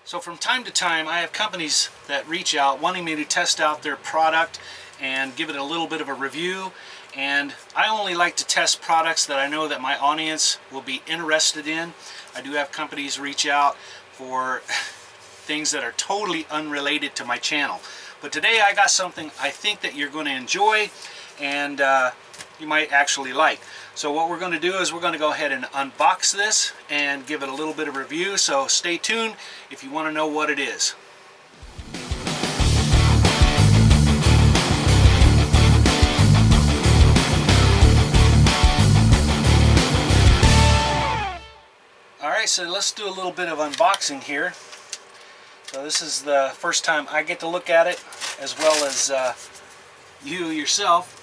So from time to time I have companies that reach out wanting me to test out their product and give it a little bit of a review, and I only like to test products that I know that my audience will be interested in. I do have companies reach out for things that are totally unrelated to my channel. But today I got something I think that you're going to enjoy and you might actually like. So what we're going to do is we're going to go ahead and unbox this and give it a little bit of review. So stay tuned if you want to know what it is. Alright, so let's do a little bit of unboxing here. So this is the first time I get to look at it, as well as you yourself.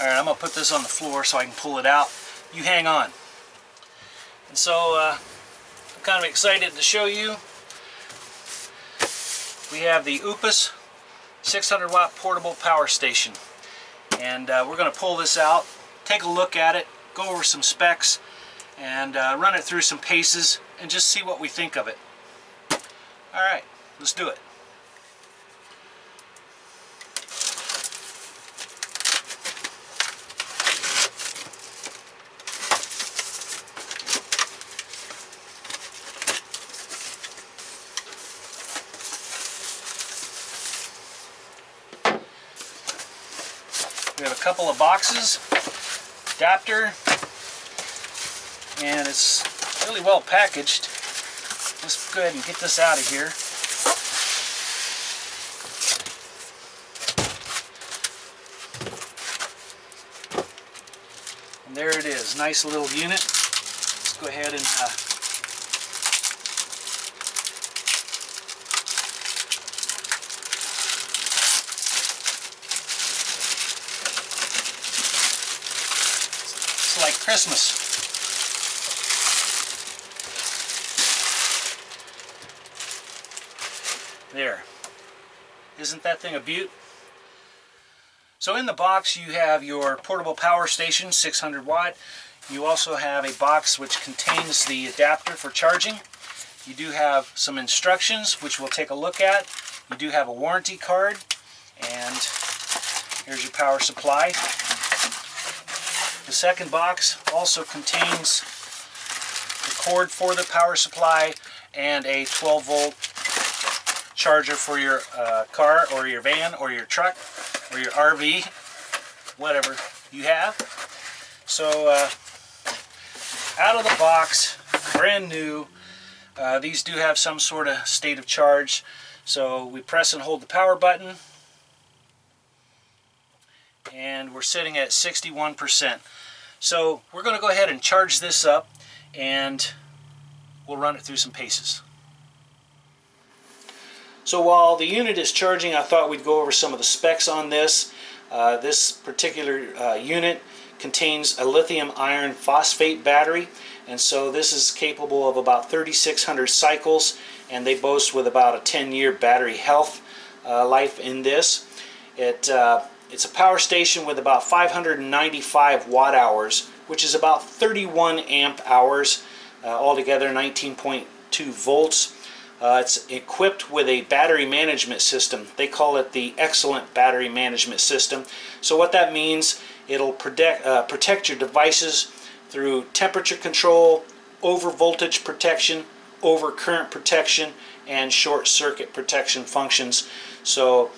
Alright, I'm going to put this on the floor so I can pull it out. You hang on. And so I'm kind of excited to show you. We have the OUPES 600 watt portable power station. And we're going to pull this out, take a look at it, go over some specs, and run it through some paces and just see what we think of it. Alright, let's do it. We have a couple of boxes, adapter, and it's really well packaged. Let's go ahead and get this out of here. And there it is, nice little unit. Let's go ahead and like Christmas. There. Isn't that thing a beaut? So in the box you have your portable power station, 600 watt. You also have a box which contains the adapter for charging. You do have some instructions which we'll take a look at. You do have a warranty card, and here's your power supply. The second box also contains the cord for the power supply and a 12-volt charger for your car or your van or your truck or your RV, whatever you have. So out of the box, brand new. These do have some sort of state of charge. So we press and hold the power button, and we're sitting at 61%. So we're going to go ahead and charge this up, and we'll run it through some paces. So while the unit is charging, I thought we'd go over some of the specs on this. This particular unit contains a lithium iron phosphate battery, and so this is capable of about 3,600 cycles, and they boast with about a 10-year battery health life in this. It's a power station with about 595 watt hours, which is about 31 amp hours, altogether 19.2 volts. It's equipped with a battery management system. They call it the Excellent Battery Management System. So what that means, it'll protect your devices through temperature control, over voltage protection, over current protection, and short circuit protection functions. So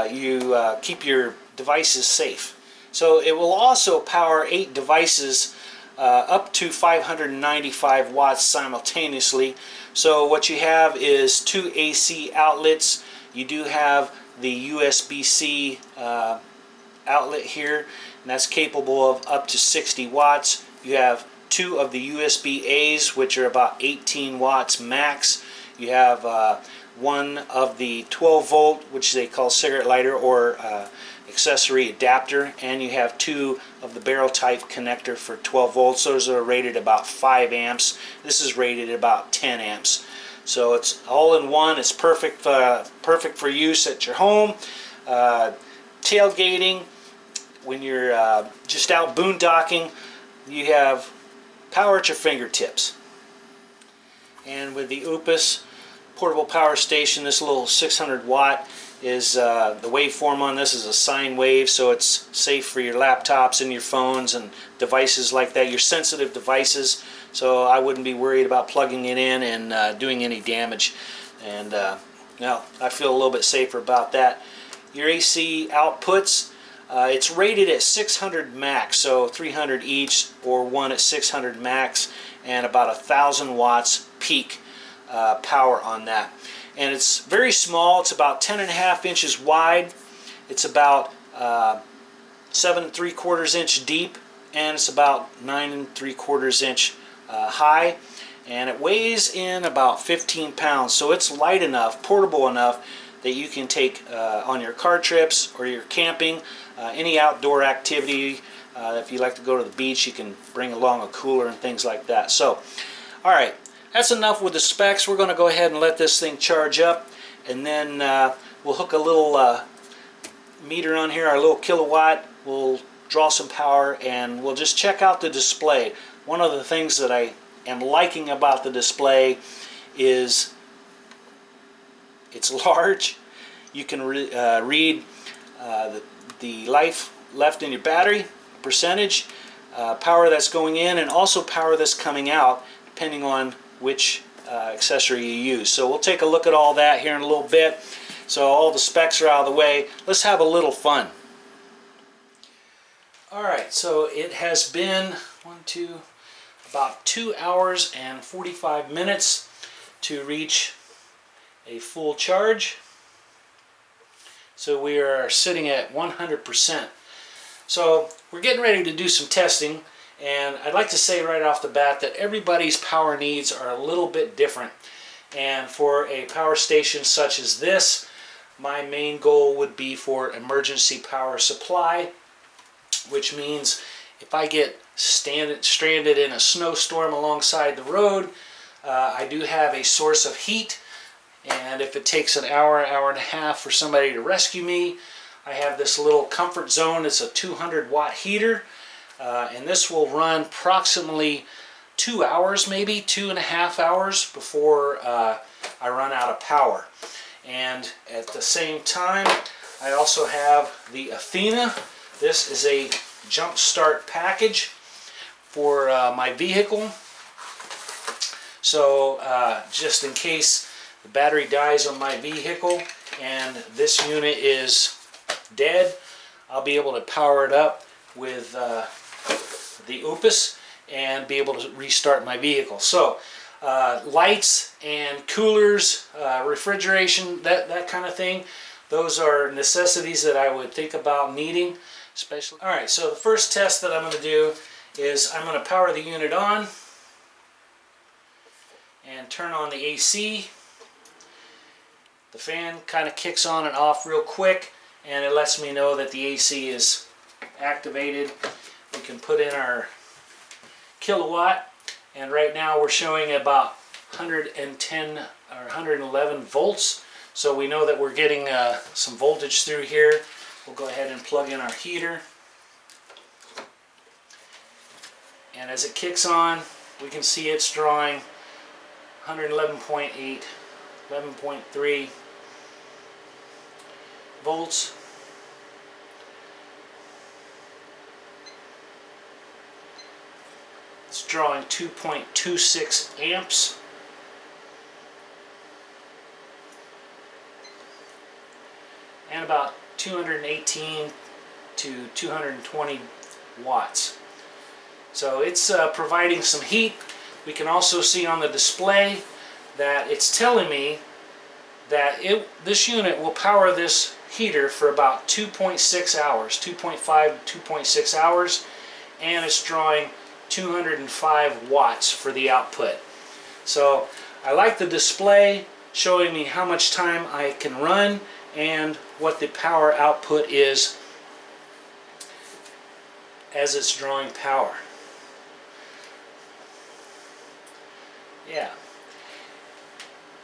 you keep your devices safe. So it will also power 8 devices up to 595 watts simultaneously. So what you have is 2 AC outlets. You do have the USB-C outlet here, and that's capable of up to 60 watts. You have 2 of the USB-A's, which are about 18 watts max. You have one of the 12 volt, which they call cigarette lighter or accessory adapter, and you have two of the barrel type connector for 12 volts. Those are rated about 5 amps. This is rated at about 10 amps. So it's all in one. It's perfect, perfect for use at your home, tailgating, when you're just out boondocking. You have power at your fingertips. And with the OUPES portable power station, this little 600 watt is the waveform on this is a sine wave, so it's safe for your laptops and your phones and devices like that, your sensitive devices. So I wouldn't be worried about plugging it in and doing any damage. And now I feel a little bit safer about that. Your AC outputs, it's rated at 600 max, so 300 each, or one at 600 max, and about 1,000 watts peak power on that. And it's very small. It's about 10.5 inches wide. It's about 7 3/4 inch deep, and it's about 9 3/4 inch high, and it weighs in about 15 pounds. So it's light enough, portable enough, that you can take on your car trips or your camping, any outdoor activity. If you like to go to the beach, you can bring along a cooler and things like that. So, all right, that's enough with the specs. We're going to go ahead and let this thing charge up, and then we'll hook a little meter on here, our little kilowatt. We'll draw some power, and we'll just check out the display. One of the things that I am liking about the display is it's large. You can read the life left in your battery, percentage, power that's going in, and also power that's coming out, depending on which accessory you use. So we'll take a look at all that here in a little bit. So all the specs are out of the way. Let's have a little fun. Alright, so it has been about 2 hours and 45 minutes to reach a full charge. So we are sitting at 100%. So we're getting ready to do some testing, and I'd like to say right off the bat that everybody's power needs are a little bit different. And for a power station such as this, my main goal would be for emergency power supply, which means if I get stranded in a snowstorm alongside the road, I do have a source of heat. And if it takes an hour, hour and a half for somebody to rescue me, I have this little comfort zone. It's a 200 watt heater, and this will run approximately 2 hours, maybe 2.5 hours before I run out of power. And at the same time, I also have the Athena. This is a jump start package for my vehicle. So just in case the battery dies on my vehicle and this unit is dead, I'll be able to power it up with the OUPES and be able to restart my vehicle. So lights and coolers, refrigeration, that kind of thing, those are necessities that I would think about needing, especially. Alright, so the first test that I'm going to do is I'm going to power the unit on and turn on the AC. The fan kind of kicks on and off real quick, and it lets me know that the AC is activated. We can put in our kilowatt, and right now we're showing about 110 or 111 volts, so we know that we're getting some voltage through here. We'll go ahead and plug in our heater, and as it kicks on, we can see it's drawing 111.8, 11.3 volts. It's drawing 2.26 amps. And about 218 to 220 watts. So it's providing some heat. We can also see on the display that it's telling me that this unit will power this heater for about 2.6 hours, 2.5 to 2.6 hours, and it's drawing 205 watts for the output. So I like the display. showing me how much time I can run and what the power output is as it's drawing power. Yeah.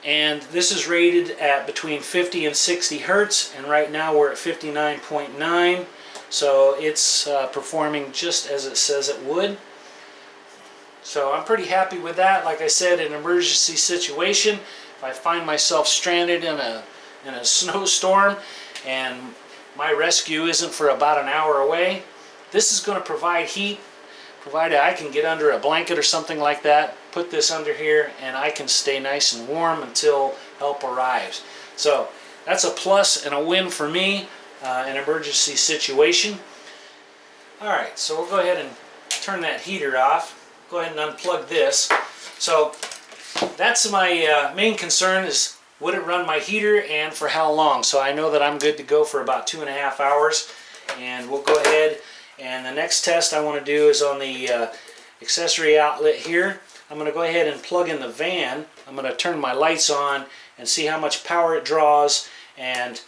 And this is rated at between 50 and 60 hertz, and right now we're at 59.9, so it's performing just as it says it would. So I'm pretty happy with that. Like I said, in an emergency situation, if I find myself stranded in a snowstorm and my rescue isn't for about an hour away, this is going to provide heat, provided I can get under a blanket or something like that, put this under here, and I can stay nice and warm until help arrives. So that's a plus and a win for me in an emergency situation. Alright, so we'll go ahead and turn that heater off. Go ahead and unplug this. So that's my main concern, is would it run my heater and for how long. So I know that I'm good to go for about 2.5 hours, and we'll go ahead. And the next test I want to do is on the accessory outlet here. I'm going to go ahead and plug in the van. I'm going to turn my lights on and see how much power it draws and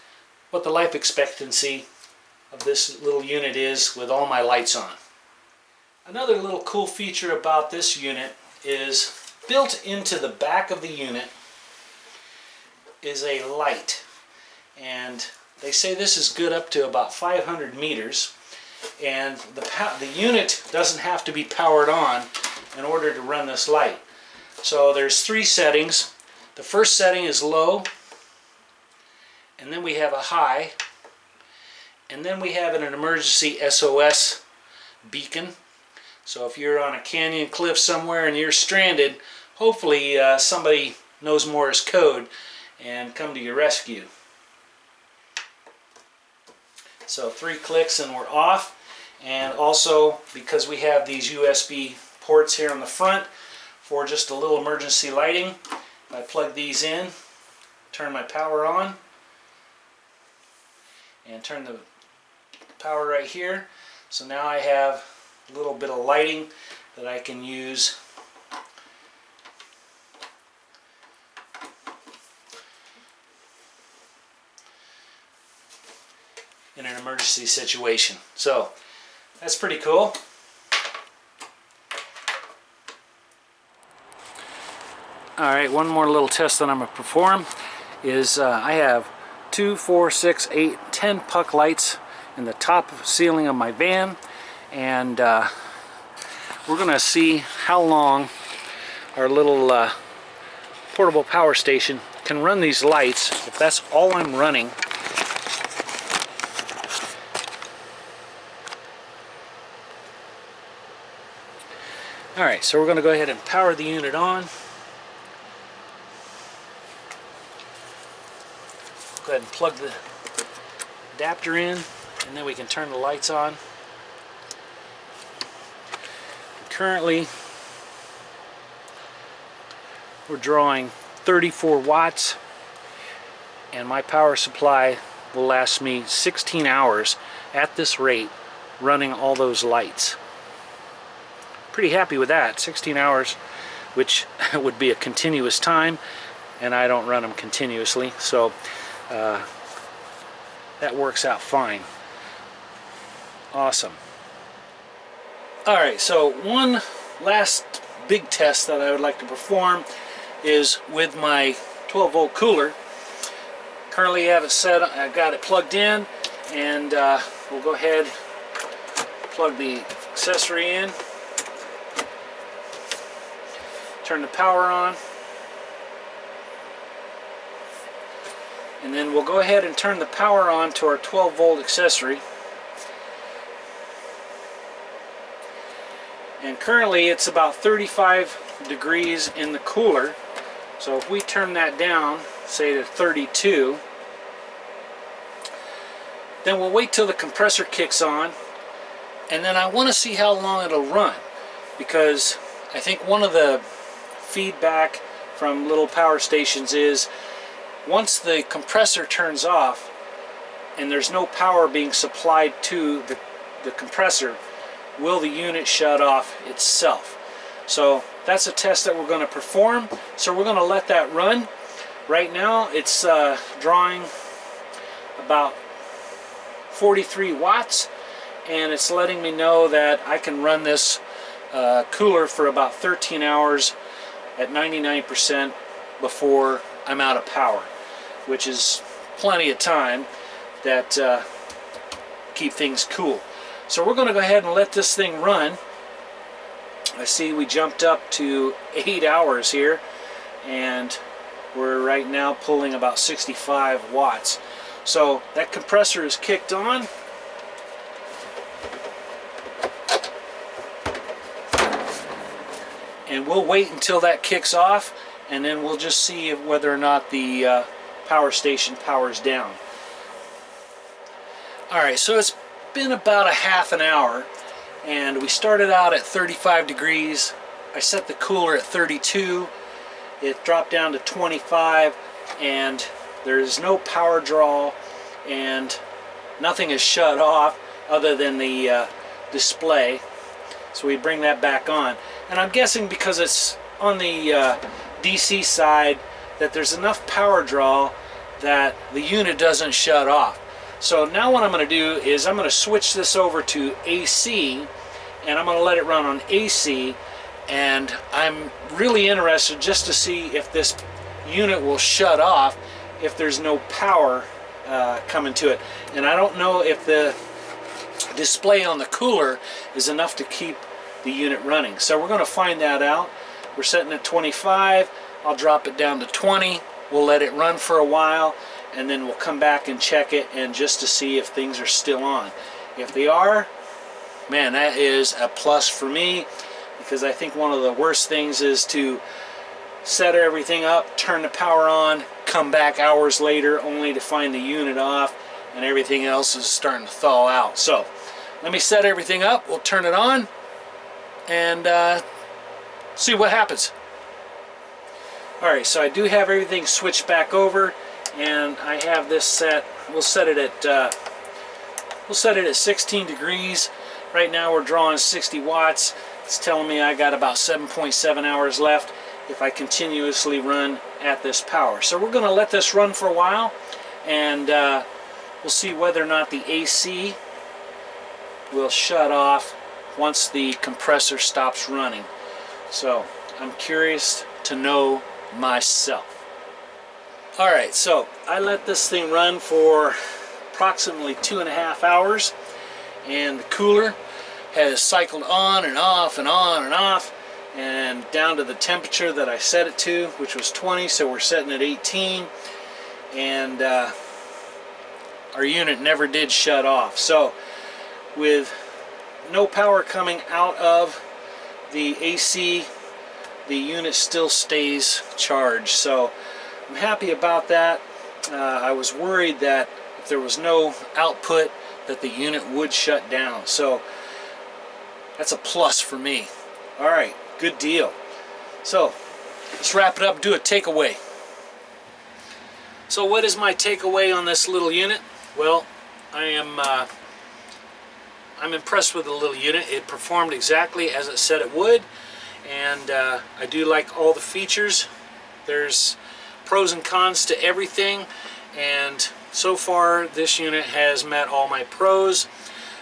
what the life expectancy of this little unit is with all my lights on. Another little cool feature about this unit is built into the back of the unit is a light. And they say this is good up to about 500 meters. And the unit doesn't have to be powered on in order to run this light. So there's 3 settings. The first setting is low, and then we have a high, and then we have an emergency SOS beacon. So if you're on a canyon cliff somewhere and you're stranded, hopefully somebody knows Morse code and come to your rescue. So 3 clicks and we're off. And also, because we have these USB ports here on the front for just a little emergency lighting, I plug these in, turn my power on, and turn the power right here. So now I have a little bit of lighting that I can use in an emergency situation. So that's pretty cool. Alright, one more little test that I'm going to perform is I have 2, 4, 6, 8, 10 puck lights in the top ceiling of my van, and we're going to see how long our little portable power station can run these lights if that's all I'm running. Alright, so we're going to go ahead and power the unit on. Go ahead and plug the adapter in, and then we can turn the lights on. Currently, we're drawing 34 watts, and my power supply will last me 16 hours at this rate, running all those lights. Pretty happy with that. 16 hours, which would be a continuous time, and I don't run them continuously, so that works out fine. Awesome. Alright, so one last big test that I would like to perform is with my 12 volt cooler. Currently I have it set, I've got it plugged in, and we'll go ahead and plug the accessory in. Turn the power on, and then we'll go ahead and turn the power on to our 12 volt accessory. And currently it's about 35 degrees in the cooler, so if we turn that down, say to 32, then we'll wait till the compressor kicks on, and then I want to see how long it'll run, because I think one of the feedback from little power stations is once the compressor turns off and there's no power being supplied to the compressor, will the unit shut off itself? So that's a test that we're going to perform. So we're going to let that run, Right now it's drawing about 43 watts, and it's letting me know that I can run this cooler for about 13 hours at 99% before I'm out of power, which is plenty of time that keep things cool. So we're going to go ahead and let this thing run. I see we jumped up to 8 hours here, and we're right now pulling about 65 watts. So that compressor is kicked on. And we'll wait until that kicks off, and then we'll just see whether or not the power station powers down. Alright, so it's been about a half an hour, and we started out at 35 degrees. I set the cooler at 32. It dropped down to 25, and there's no power draw, and nothing is shut off other than the display. So we bring that back on, and I'm guessing because it's on the DC side that there's enough power draw that the unit doesn't shut off. So now what I'm going to do is I'm going to switch this over to AC, and I'm going to let it run on AC, and I'm really interested just to see if this unit will shut off if there's no power coming to it. And I don't know if the display on the cooler is enough to keep the unit running. So we're going to find that out. We're setting at 25. I'll drop it down to 20. We'll let it run for a while, and then we'll come back and check it, and just to see if things are still on. If they are, man, that is a plus for me, because I think one of the worst things is to set everything up, turn the power on, come back hours later only to find the unit off and everything else is starting to thaw out. So let me set everything up, we'll turn it on and see what happens. Alright, so I do have everything switched back over, and I have this set. We'll set it at 16 degrees. Right now we're drawing 60 watts. It's telling me I got about 7.7 hours left if I continuously run at this power. So we're going to let this run for a while, and we'll see whether or not the AC will shut off once the compressor stops running. So I'm curious to know myself. Alright, so I let this thing run for approximately 2.5 hours, and the cooler has cycled on and off and on and off and down to the temperature that I set it to, which was 20, so we're setting at 18, and our unit never did shut off. So with no power coming out of the AC, the unit still stays charged. So I'm happy about that. I was worried that if there was no output that the unit would shut down. So that's a plus for me. Alright, good deal. So let's wrap it up and do a takeaway. So what is my takeaway on this little unit? Well, I'm impressed with the little unit. It performed exactly as it said it would, and I do like all the features. There's pros and cons to everything, and so far this unit has met all my pros.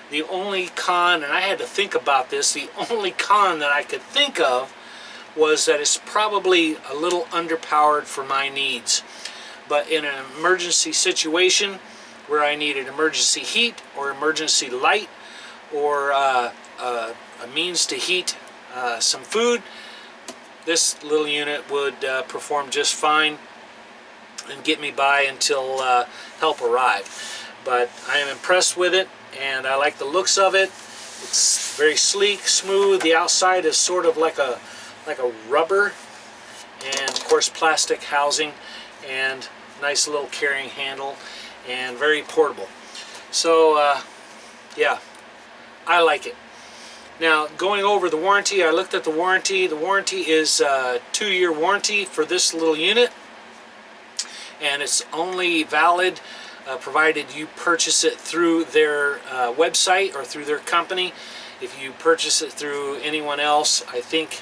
The only con, and I had to think about this, the only con that I could think of was that it's probably a little underpowered for my needs. But in an emergency situation where I needed emergency heat or emergency light, or a means to heat some food, this little unit would perform just fine and get me by until help arrived. But I am impressed with it, and I like the looks of it. It's very sleek, smooth. The outside is sort of like a rubber, and of course plastic housing, and nice little carrying handle, and very portable. So yeah, I like it. Now, going over the warranty, I looked at the warranty. The warranty is a 2-year warranty for this little unit, and it's only valid provided you purchase it through their website or through their company. If you purchase it through anyone else, I think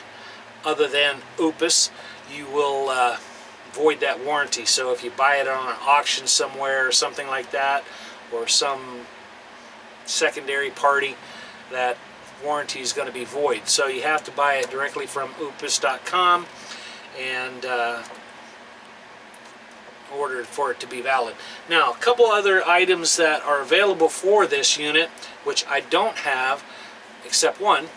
other than OUPES, you will void that warranty. So if you buy it on an auction somewhere or something like that, or some secondary party, that warranty is going to be void. So you have to buy it directly from OUPES.com and order for it to be valid. Now, a couple other items that are available for this unit, which I don't have, except one,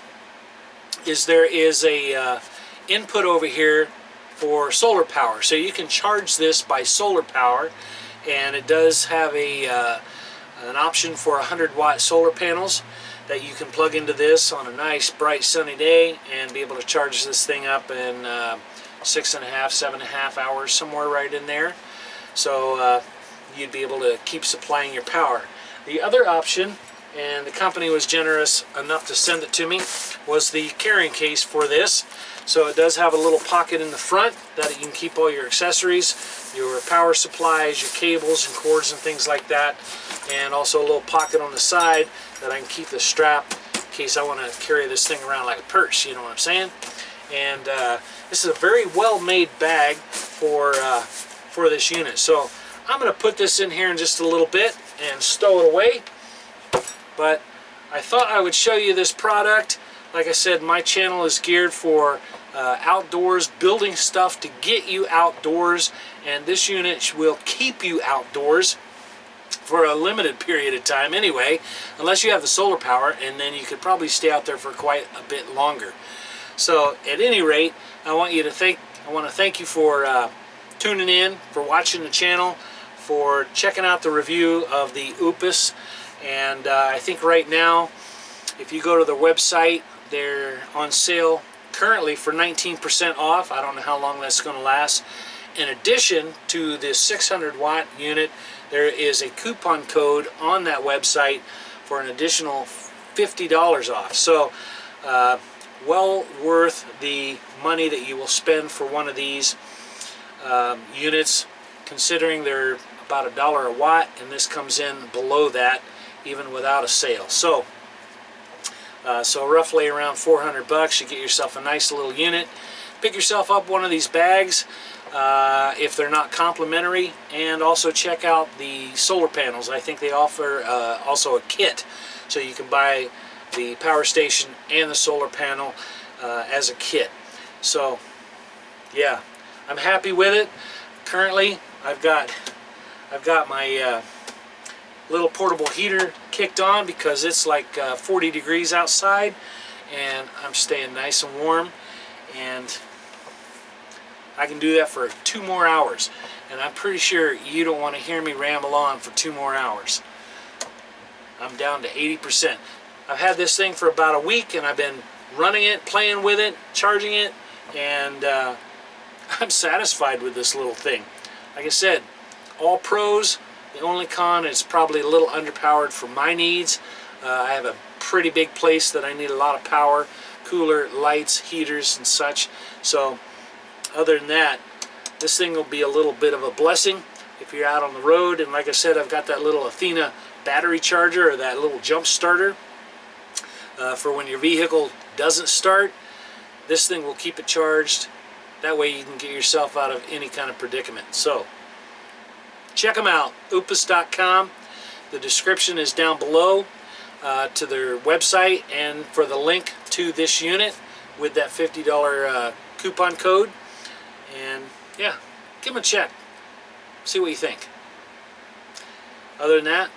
is there is a input over here for solar power. So you can charge this by solar power, and it does have an option for 100-watt solar panels that you can plug into this on a nice bright sunny day and be able to charge this thing up in 6.5, 7.5 hours, somewhere right in there. So you'd be able to keep supplying your power. The other option, and the company was generous enough to send it to me, was the carrying case for this. So it does have a little pocket in the front that you can keep all your accessories, your power supplies, your cables and cords and things like that, and also a little pocket on the side that I can keep the strap in case I want to carry this thing around like a purse, you know what I'm saying? And this is a very well made bag for this unit. So I'm going to put this in here in just a little bit and stow it away. But I thought I would show you this product. Like I said, my channel is geared for outdoors, building stuff to get you outdoors, and this unit will keep you outdoors for a limited period of time anyway, unless you have the solar power, and then you could probably stay out there for quite a bit longer. So at any rate, I want to thank you for tuning in, for watching the channel, for checking out the review of the OUPES. And I think right now, if you go to the website, they're on sale currently for 19% off. I don't know how long that's going to last. In addition to this 600-watt unit, there is a coupon code on that website for an additional $50 off. So well worth the money that you will spend for one of these units, considering they're about $1 a watt, and this comes in below that even without a sale. So so roughly around $400, you get yourself a nice little unit. Pick yourself up one of these bags if they're not complimentary, and also check out the solar panels. I think they offer also a kit, so you can buy the power station and the solar panel as a kit. So yeah, I'm happy with it. Currently I've got my little portable heater kicked on because it's like 40 degrees outside, and I'm staying nice and warm, and I can do that for 2 more hours, and I'm pretty sure you don't want to hear me ramble on for 2 more hours. I'm down to 80%. I've had this thing for about a week, and I've been running it, playing with it, charging it, and I'm satisfied with this little thing. Like I said, all pros. The only con is probably a little underpowered for my needs. I have a pretty big place that I need a lot of power, cooler, lights, heaters, and such. So other than that, this thing will be a little bit of a blessing if you're out on the road. And like I said, I've got that little Athena battery charger, or that little jump starter for when your vehicle doesn't start. This thing will keep it charged. That way you can get yourself out of any kind of predicament. So check them out, OUPES.com. The description is down below to their website, and for the link to this unit with that $50 coupon code. And yeah, give them a check. See what you think. Other than that,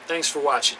thanks for watching.